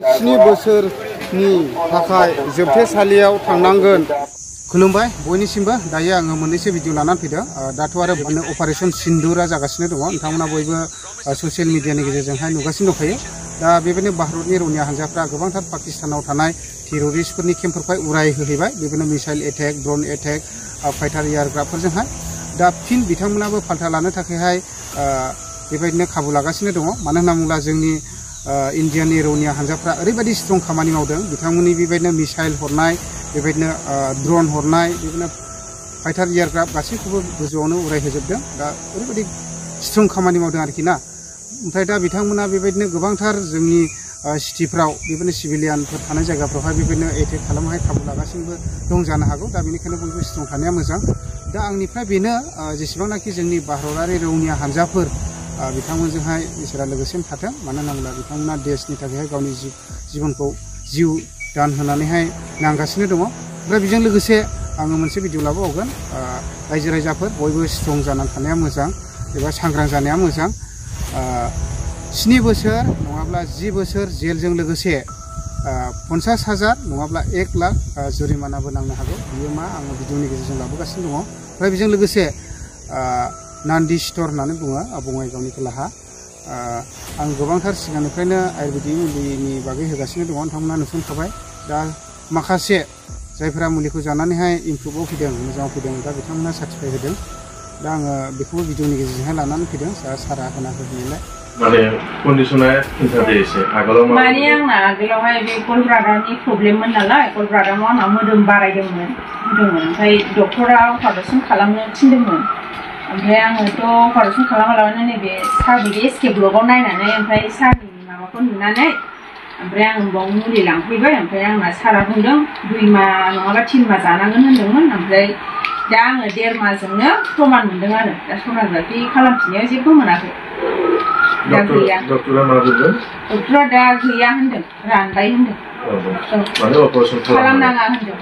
7 बोसोरनि थाखाय जोबथेसालियाव थांनांगोन। खुलुमबाय बयनिसिमबो। दायो आङो मोननैसो भिडिअ लानानै फैदों। दाथ' आरो अपारेशन सिन्दुरा जागासिनो दङ। नोंथांमोना बयबो ससियेल मिडियानि गेजेरजोंहाय नुगासिनो दंखायो। दा बेबायदिनो भारतनि रौनिया हान्जाफ्रा गोबांथार पाकिस्तानाव थानाय टेररिस्टफोरनि केम्पफोरखौहाय उरायहोहैबाय। बेबायदिनो missile attack, drone attack, fighter एयारक्राफ्टफोरजोंहाय। दा फिन बिथांमोनाबो फाल्था लानो थाखायहाय बेबायदिनो खाबु लागासिनो दङ। मानो होनना बुङोब्ला जोंनि इन्डियानि रौनिया हान्जाफ्रा ओरैबायदि स्ट्रं खामानि मावदों। बिथांमोननि बेबायदिनो मिसाइल हरनाय, बेबायदिनो ड्रन हरनाय, बेबायदिनो फाइटार एयारक्राफ्ट गासैखौबो गोजौआवनो उरायहोजोबदों। दा ओरैबायदि स्ट्रं खामानि मावदों आरोखि ना। ओमफ्राय दा बिथांमोना बेबायदिनो गोबांथार जोंनि सिटिफ्राव बेबायदिनो सिभिलियानफोर थानाय जायगाफ्रावहाय बेबायदिनो एटेक खालामनाय खाबु लागासिनोबो दं जानो हागौ। दा बेनिखायनो बयबो स्ट्रं थानाया मोजां। दा आंनिफ्राय बेनो जेसेबांनाखि जोंनि भारतारि रौनिया हान्जाफोर बिथांमोनजोंहाय इसोरा लोगोसेनो थाथों। मानो होनोब्ला बिथांमोना देशनि थाखायहाय गावनि जिबनखौ जिउ दान होनानैहाय नांगासिनो दङ। ओमफ्राय बेजों लोगोसे आङो मोनसे भिडिअ लाबावगोन। रायजो राजाफोर बयबो स्ट्रं जानानै थानाया मोजां एबा सांग्रां जानाया मोजां। 7 बोसोर नङाब्ला 10 बोसोर जेलजों लोगोसे 50,000 नङाब्ला 1 लाख जुरिमानाबो नांनो हागौ। बियो मा आङो भिडिअनि गेजेरजों लाबोगासिनो दङ। ओमफ्राय बेजों लोगोसे नान्दि स्टर होननानै बुङो बङाइगावनि खोलाहा। आं गोबांथार सिगांनिफ्रायनो आयुर्वेदिक मुलिनि बागै होगासिनो दङ। नोंथांमोना नुसनखाबाय। दा माखासे जायफोरा मुलिखौ जानानैहाय इमप्रुभआव फैदों, मोजाङाव फैदों, दा बिथांमोना सार्टिफाइ होदों। दा आङो बेखौबो भिडिअनि गेजेरजोंहाय लानानै फैदों। सारा होना होनायलाय माने कन्डिशना खिन्थादो एसे आगोलाव माने आंना आगोलावहाय बे गलब्लाडारनि प्रब्लेममोन नालाय। गलब्लाडाराव आंना मोदोम बारायदोंमोन ओमफ्राय डक्टरा अपारेशन खालामनो थिनदोंमोन। ओमफ्राय आङोथ' अपारेशन खालामालाबानो नैबे सारनि बे एसके ब्लगाव नायनानै ओमफ्राय सारनि माबाखौ नुनानै ओमफ्राय आं बाव मुलि लांफैबाय। ओमफ्राय आंना सारा बुंदों 2 माह नङाबा 3 माह जानांगोन होनदोंमोन। ओमफ्राय दा आङो 1.5 माहजोंनो प्रमान मोनदों आरो। दा सन'ग्राफि खालामफिननायाव जेबो मोनाखै। दा गैया। डक्टरा मा बुंदों? डक्टरा दा गैया होनदों, रानबाय होनदों। माने अपारेशन खालामनाङा होनदों।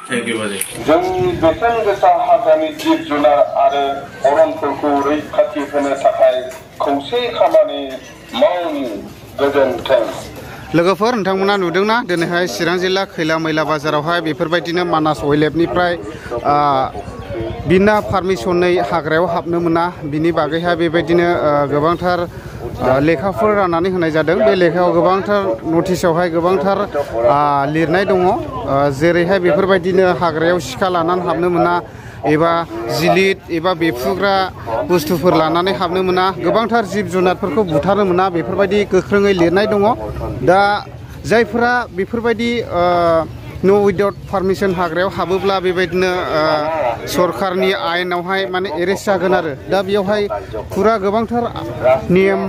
थेंक इउ बाजै। जोंनि बेसेन गोसा हाग्रानि जिब जुनार आरो अरनफोरखौ रैखाथि होनो थाखाय खौसे खामानि मावनि। गोजोन्थों। लोगोफोर, नोंथांमोना नुदोंना दिनैहाय चिरां जिल्ला खैला मैला बाजारावहाय बेफोरबायदिनो मानास वाइल्डलाइफनिफ्राय बिना पारमिसनै हाग्रायाव हाबनो मोना, बिनि बागैहाय बेबायदिनो गोबांथार लेखाफोर राननानै होनाय जादों। बे लेखायाव गोबांथार नटिसावहाय गोबांथार लिरनाय दङ। जेरैहाय बेफोरबायदिनो हाग्रायाव सिखा लानानै हाबनो मोना, एबा जिलिद एबा बेफ्रुग्रा बुस्थुफोर लानानै हाबनो मोना, गोबांथार जिब जुनारफोरखौ बुथारनो मोना, बेफोरबायदि गोख्रोङै लिरनाय दङ। दा जायफोरा बेफोरबायदि न' उइदाउट पारमिसन हाग्रायाव हाबोब्ला बेबायदिनो सरखारनि आयेनावहाय माने एरेस्ट जागोन आरो। दा बेयावहाय फुरा गोबांथार नियम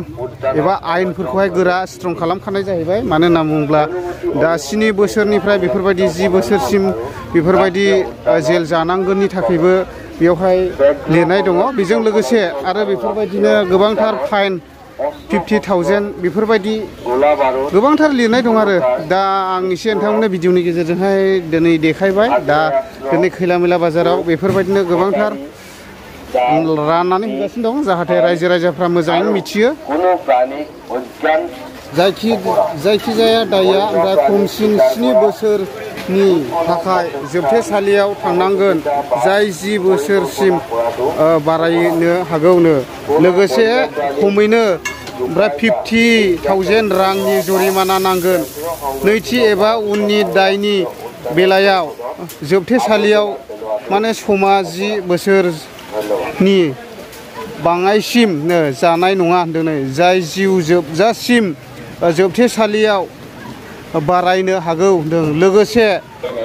एबा आयेनफोरखौहाय गोरा स्ट्रं खालामखानाय जाहैबाय। मानो होनना बुङोब्ला दा 7 बोसोरनिफ्राय बेफोरबायदि 10 बोसोरसिम बेफोरबायदि जेल जानांगोननि थाखायबो बेवहाय लिरनाय दङ। बेजों लोगोसे आरो बेफोरबायदिनो गोबांथार फाइन 50,000 बेफोरबायदि गोबांथार लिरनाय दं आरो। दा आं एसे नोंथांमोननो भिडिअनि गेजेरजोंहाय दिनै देखायबाय। दा दिनै खैला मैला बाजाराव बेफोरबायदिनो गोबांथार राननानै होगासिनो दं, जाहाथे रायजो राजाफ्रा मोजाङै मिथियो। जायखिजाया दाया ओमफ्राय खमसिन 7 बोसोरनि थाखाय जोबथेसालियाव थांनांगोन, जाय 10 बोसोरसिम बारायनो हागौनो। लोगोसे खमैनो ओमफ्राय 50,000 रांनि जुरिमाना नांगोन। नैथि एबा उननि दायनि बेलायाव जोबथेसालियाव माने समा 10 बोसोरनि बाङाइसिमनो जानाय नङा होनदों। जाय जिउ जोबजासिम जोबथेसालियाव बारायनो हागौ होनदों। लोगोसे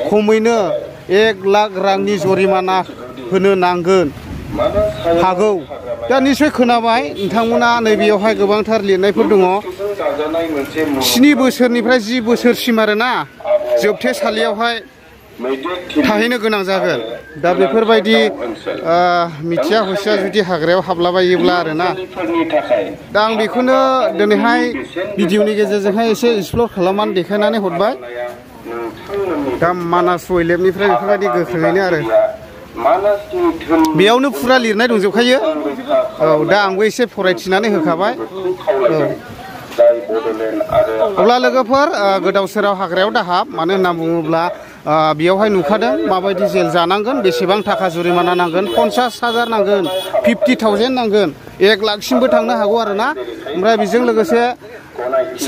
खमैनो 1 लाख रांनि जुरिमाना होनो नांगोन हागौ। दा निस्सय खोनाबाय नोंथांमोना, नैबेयावहाय गोबांथार लिरनायफोर दङ। 7 बोसोरनिफ्राय 10 बोसोरसिम आरोना जोबथेसालियावहाय थाहैनो गोनां जागोन। दा बेफोरबायदि मिथिया हसिया जुदि हाग्रायाव हाबलाबायोब्ला आरोना। दा आं बेखौनो दिनैहाय भिडिअनि गेजेरजोंहाय एसे एक्सप्लर खालामनानै देखायनानै हरबाय। दा मानास वाइल्डलाइफनिफ्राय बेफोरबायदि गोख्रोङैनो आरो बेयावनो फुरा लिरनाय दंजोबखायो। औ, दा आंबो एसे फरायथिनानै होखाबाय। औ, जाय बड'लेण्ड आरो अब्ला लोगोफोर गोदाव सोराव हाग्रायाव दाहाब मानो होनना बुङोब्ला बेयावहाय नुखादों माबायदि जेल जानांगोन बेसेबां थाखा जुरिमाना नांगोन 50,000 नांगोन 50,000 नांगोन 1 लाखसिमबो थांनो हागौ आरोना ओमफ्राय बेजों लोगोसे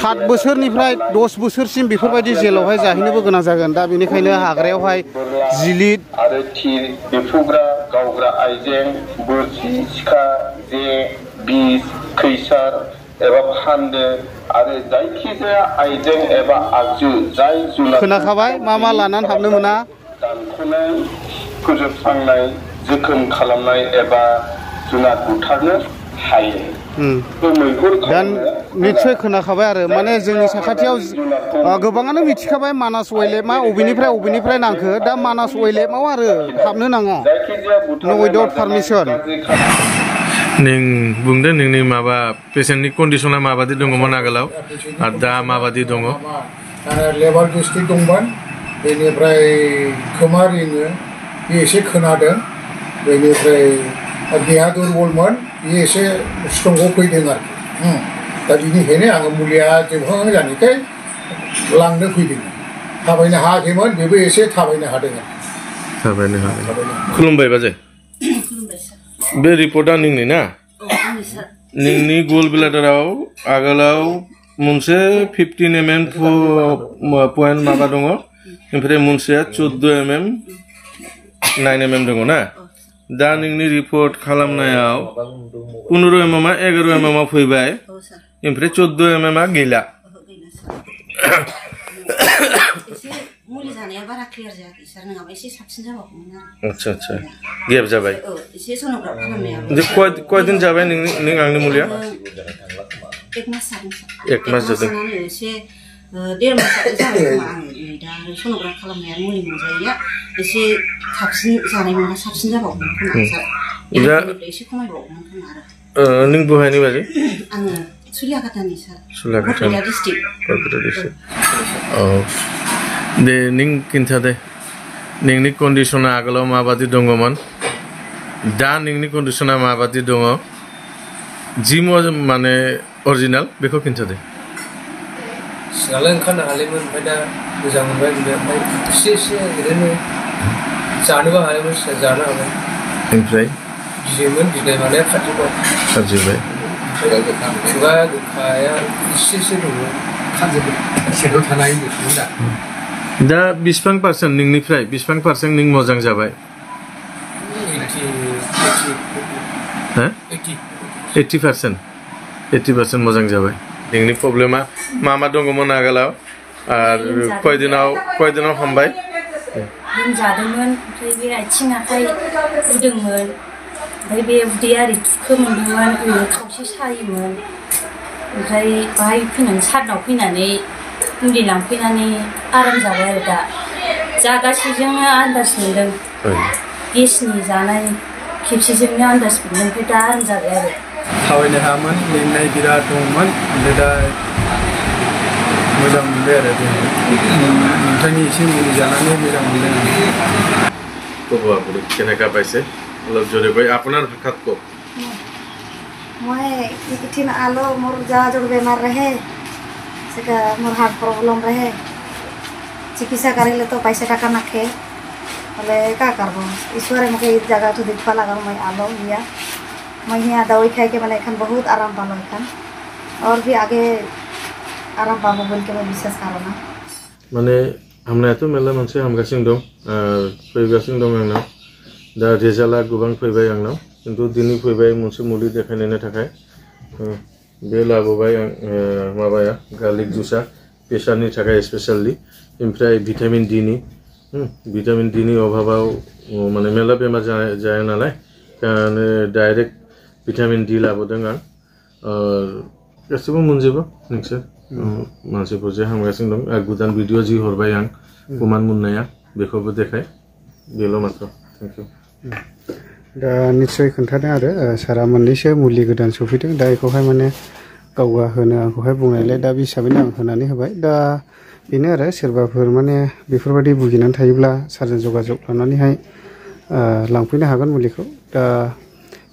7 बोसोरनिफ्राय 10 बोसोरसिम बेफोरबायदि जेलावहाय जाहैनोबो गोनां जागोन दा बेनिखायनो हाग्रायावहाय जिलिद आरो थिर बेफ्रुग्रा गावग्रा आइजें बोरसि सिखा जे बिस खैसार एबा फान्दो आरो जायखिजाया आइजें एबा आगजु जाय जुनार खोनाखाबाय मा लानानै हाबनो मोना दानख'नाय फोजोबस्रांनाय जोखोम खालामनाय एबा जुनार बुथारनो हायो दा निस्सय खोनाखाबाय आरो माने जोंनि साखाथियाव गोबाङानो मिथिखाबाय मानास वाइल्डलाइफआ अबेनिफ्राय नांखो दा मानास वाइल्डलाइफआव आरो हाबनो नाङा नो उइदाउट पारमिसन नों बुंदो नोंनि माबा पेसेन्टनि कन्डिसना माबादि दङमोन आगोलाव आरो दा माबादि दङ लेबार गेस्ट्रिक दंमोन बेनिफ्राय खोमा रिङो बे एसे खोनादों बेनिफ्राय देहा दुरबलमोन बे एसे स्ट्रंआव फैदों आरोखि दा बिनिखायनो आङो मुलिया जोबहां जानायखाय लांनो फैदों थाबायनो हायाखैमोन बेबो एसे थाबायनो हादों खुलुमबाय बाजै बे रिपर्टआ नोंनि ना नोंनि गल ब्लाडाराव आगोलाव मोनसे 15 mm पइन्ट माबा दङ ओमफ्राय मोनसेया 14 mm 9 mm दङ ना दा नोंनि रिपर्ट खालामनायाव 15 mm 11 mm फैबाय ओमफ्राय 14 mm गैला मुलि जानाया बारा क्लियार जायाखै सार नङाबा एसे साबसिन जाबावगौमोन आरो आच्छा गेप जाबाय एसे सन'ग्राफ खालामनायाबो जे कयदिन जाबाय नों आंनि मुलिया 1 मास जादों सार 1 मास जादों एसे 1.5 मास जाबाय खोमा आङो दा सन'ग्राफ खालामनाया मुलि मोनजायैया एसे साबसिन जानाय मोना साबसिन जाबावगौमोन खोमा सार एसे खमायबावगौमोन खोमा आरो नों बहायनि बाजै आङो सुलियाकाटानि सार सुलियाकाटा डिस्ट्रिक्ट औ दे नों खिन्थादे नोंनि कन्डिसना आगोलाव माबादि दङमोन दा नोंनि कन्डिसना माबादि दङ जि माने अरिजिनाल बेखौ खिन्थादे सिगांलाय ओंखारनो हालायमोन ओमफ्राय दा मोजां मोनबाय ओमफ्राय एसे ओरैनो जानोबो हायोमोन जानो हाबाय ओमफ्राय गियोमोन गिनाय मानाया खारजोब्बाय खुगा गोखाया एसे दङ खारजोब्बाय सेराव थानाय दा बेसेबां पार्सेन्ट नोंनिफ्राय बेसेबां पार्सेन्ट नों मोजां जाबाय 80% मोजां जाबाय नोंनि प्रब्लेमा मा दङमोन आगोलाव आरो कयदिनाव हामबाय लोमजादोंमोन ओमफ्राय बे आथिं आखाइ बुदोंमोन ओमफ्राय बे उदै आरि थुखो मोनदोंमोन ओरैनो खावसे सायोमोन ओमफ्राय बाहाय फैनानै सारनाव फैनानै मुलि लांफैनानै आराम जाबाय आरो दा जागासेजोंनो आन्दाज मोनदों गेसनि जानाय खेबसेजोंनो आन्दाज मोनदों ओमफ्राय दा आराम जाबाय आरो थाबायनो हायामोन मेंनाय बिराद दंमोन ओमफ्राय दा मोजां मोनबाय आरो नोंथांनि एसे मुलि जानानै मोजां मोनदों ক'ব আপুনি কেনেকা পাইছে অলপ জোরে কৈ আপোনাৰ ভাষাত কওক মই ইকিঠিন আলো মোৰ যা জোৰ বেমাৰ ৰহে সেটা মোৰ হাৰ্ট প্ৰব্লেম ৰহে চিকিৎসা কৰিলে তো পইচা টাকা নাখে হলে কা কৰিব ঈশ্বৰে মোক এই জায়গাটো দেখবা লাগা মই আলো ইয়া मैं यहाँ दवाई खाई के मैंने एखन बहुत आराम पालो एखन और भी आगे आराम पाबो बोल के मैं विश्वास करो ना माने हामनायाथ' मेरला मोनसे हामगासिनो दं फैगासिनो दं आंनाव दा रिजाल्टआ गोबां फैबाय आंनाव खिन्थु दिनै फैबाय मोनसे मुलि देखायनायनि थाखाय बे लाबोबाय आं माबाया गार्लिक जुइसआ प्रेसारनि थाखाय स्पेसियेलि ओमफ्राय भिटामिन डि नि अभाबाव माने मेरला बेमार जाया नालाय कारण डाइरेक्ट भिटामिन डि लाबोदों आं गासिबो मोनजोबो नोंसोर मानसिफोर जे हामगासिनो दं आरो गोदान भिडिअ जि हरबाय आं कुमान मुन्नाया बेखौबो देखाय बेल' मात्र थेंक इउ दा निस्सय खोन्थादों आरो सारा मोननैसो मुलि गोदान सफैदों दा बेखौहाय माने गावगा होनो आंखौहाय बुंनायलाय दा बे हिसाबैनो आं होनानै होबाय दा बेनो आरो सोरबाफोर माने बेफोरबायदि भुगिनानै थायोब्ला सारजों जगाजग लानानैहाय लांफैनो हागोन मुलिखौ दा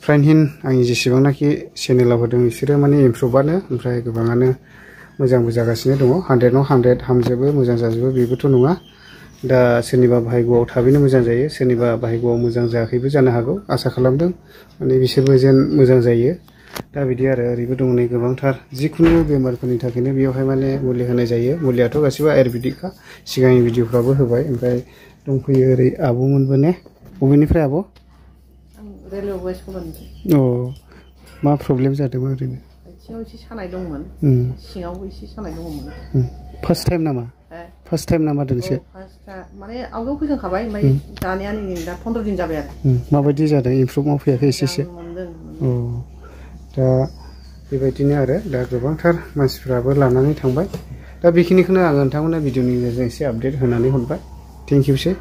फ्राइनहिन आंनि जेसेबांनाखि चेनेलाव होदों बिसोरो माने इमप्रुभआनो ओमफ्राय गोबाङानो मोजांबो जागासिनो दङ 100 आव 100 हामजोबो मोजां जाजोबो बेबोथ' नङा दा सोरनिबा भाग्यआव थाबैनो मोजां जायो सोरनिबा भाग्यआव मोजां जायाखैबो जानो हागौ आसा खालामदों माने बिसोरबो जेन मोजां जायो दा बिदि आरो ओरैबो दङ नै गोबांथार जिखुनु बेमारफोरनि थाखायनो बेयावहाय माने मुलि होनाय जायो मुलियाथ' गासिबो आयुर्वेदिकखा सिगांनि भिडिअफ्रावबो होबाय ओमफ्राय दंफैयो ओरै आब'मोनबो ने बबेनिफ्राय आब' अ मा प्रब्लेम जादोंमोन ओरैनो आथिङाव एसे सानाय दंमोन सिङावबो एसे सानाय दंमोन फार्स्ट टाइम नामा फार्स्ट टाइम नामा दोनसे माने आवगायाव फैखांखाबाय ओमफ्राय दानिया नै दा 15 दिन जाबाय आरो माबायदि जादों इमप्रुभ फैयाखै एसेसो औ दा बेबायदिनो आरो दा गोबांथार मानसिफ्राबो लानानै थांबाय दा बेखिनिखौनो आं नोंथांमोननो भिडिअनि गेजेरजों एसे आपडेट होनानै हरबाय थेंक इउ सै